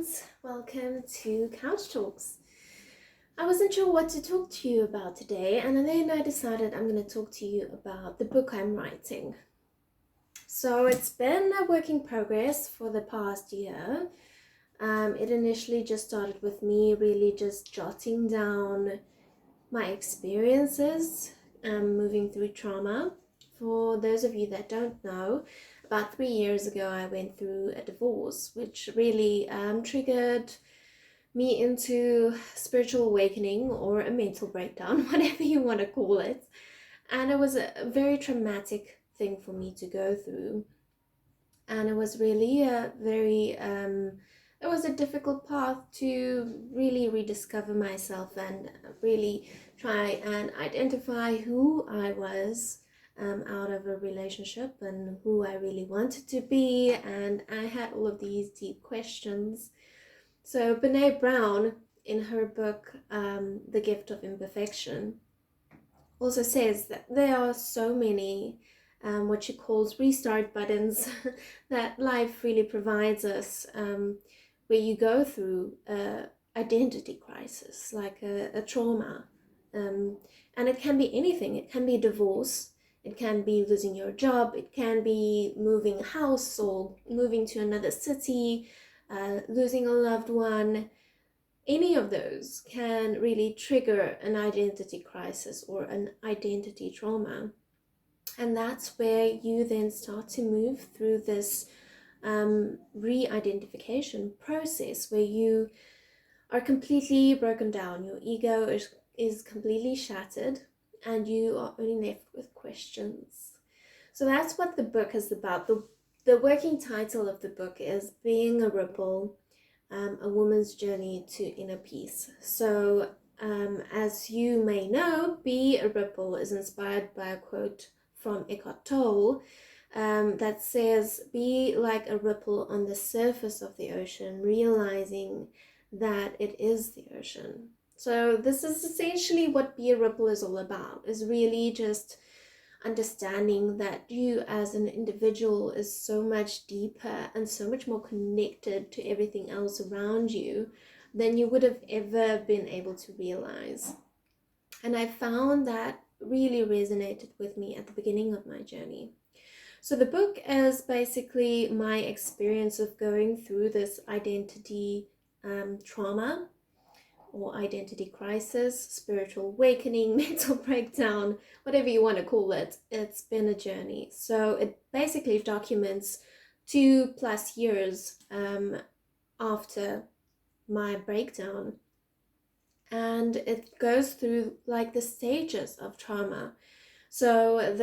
friends, welcome to Couch Talks. I wasn't sure what to talk to you about today, and then I decided I'm going to talk to you about the book I'm writing. So it's been a work in progress for the past year. It initially just started with me really just jotting down my experiences moving through trauma. For those of you that don't know, about 3 years ago I went through a divorce, which really triggered me into spiritual awakening or a mental breakdown, whatever you want to call it. And it was a very traumatic thing for me to go through. And it was really it was a difficult path to really rediscover myself and really try and identify who I was out of a relationship and who I really wanted to be. And I had all of these deep questions. So Brene Brown, in her book, The Gift of Imperfection, also says that there are so many what she calls restart buttons that life really provides us, where you go through a identity crisis, like a trauma. And it can be anything. It can be divorce, it can be losing your job, it can be moving house or moving to another city, losing a loved one. Any of those can really trigger an identity crisis or an identity trauma. And that's where you then start to move through this re-identification process where you are completely broken down. Your ego is completely shattered and you are only left with questions. So that's what the book is about. The working title of the book is Being a Ripple, a woman's journey to inner peace. So as you may know, Be a Ripple is inspired by a quote from Eckhart Tolle that says, be like a ripple on the surface of the ocean, realizing that it is the ocean. So this is essentially what Be a Ripple is all about, is really just understanding that you as an individual is so much deeper and so much more connected to everything else around you than you would have ever been able to realize. And I found that really resonated with me at the beginning of my journey. So the book is basically my experience of going through this identity trauma or identity crisis, spiritual awakening, mental breakdown, whatever you want to call it. It's been a journey. So it basically documents 2+ years after my breakdown. And it goes through like the stages of trauma. So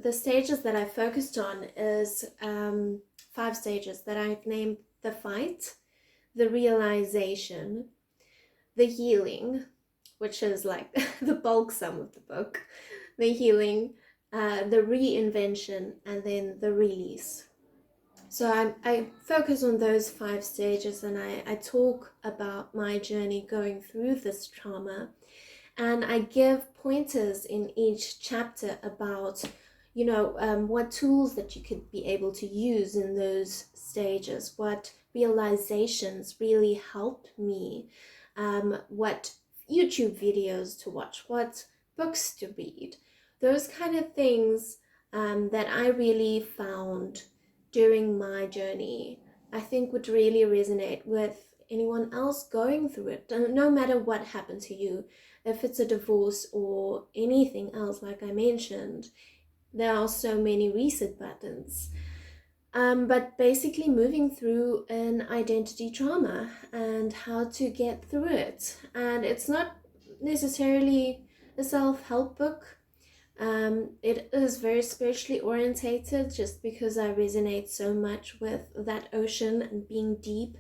the stages that I focused on is 5 stages that I've named: the fight, the realization, the healing, which is like the bulk sum of the book, the healing, the reinvention, and then the release. So I focus on those 5 stages, and I talk about my journey going through this trauma, and I give pointers in each chapter about, what tools that you could be able to use in those stages, what realizations really helped me, what YouTube videos to watch, what books to read, those kind of things that I really found during my journey, I think would really resonate with anyone else going through it, no matter what happened to you. If it's a divorce or anything else, like I mentioned, there are so many reset buttons. But basically moving through an identity trauma and how to get through it. And it's not necessarily a self-help book. It is very spiritually orientated, just because I resonate so much with that ocean and being deep.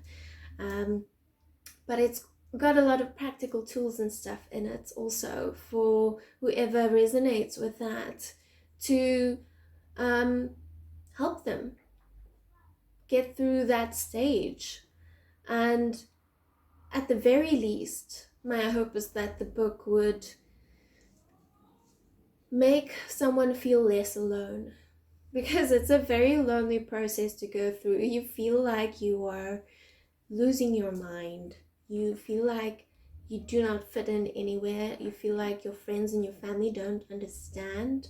But it's got a lot of practical tools and stuff in it also for whoever resonates with that, to help them get through that stage. And at the very least, my hope is that the book would make someone feel less alone, because it's a very lonely process to go through. You feel like you are losing your mind. You feel like you do not fit in anywhere. You feel like your friends and your family don't understand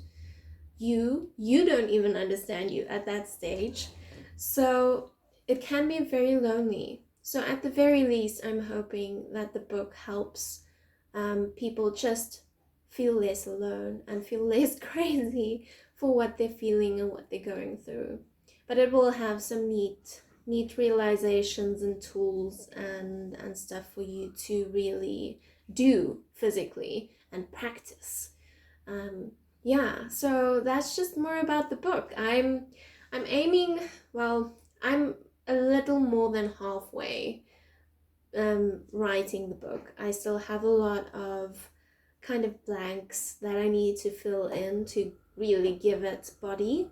you don't even understand you at that stage. So it can be very lonely. So at the very least, I'm hoping that the book helps people just feel less alone and feel less crazy for what they're feeling and what they're going through. But it will have some neat realizations and tools and stuff for you to really do physically and practice. um, yeah, so that's just more about the book. I'm aiming, well, I'm a little more than halfway writing the book. I still have a lot of kind of blanks that I need to fill in to really give it body.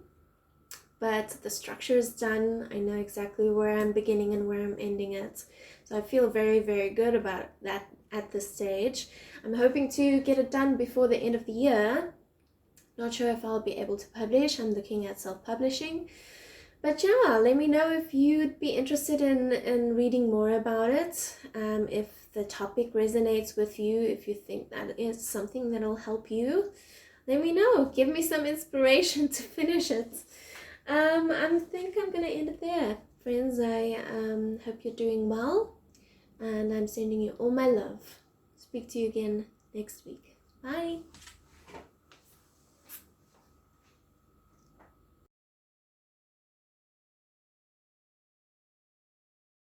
But the structure is done. I know exactly where I'm beginning and where I'm ending it. So I feel very, very good about that at this stage. I'm hoping to get it done before the end of the year. Not sure if I'll be able to publish. I'm looking at self-publishing. But yeah, let me know if you'd be interested in reading more about it. If the topic resonates with you, if you think that is something that'll help you, let me know. Give me some inspiration to finish it. I think I'm gonna end it there. Friends, I hope you're doing well, and I'm sending you all my love. Speak to you again next week. Bye.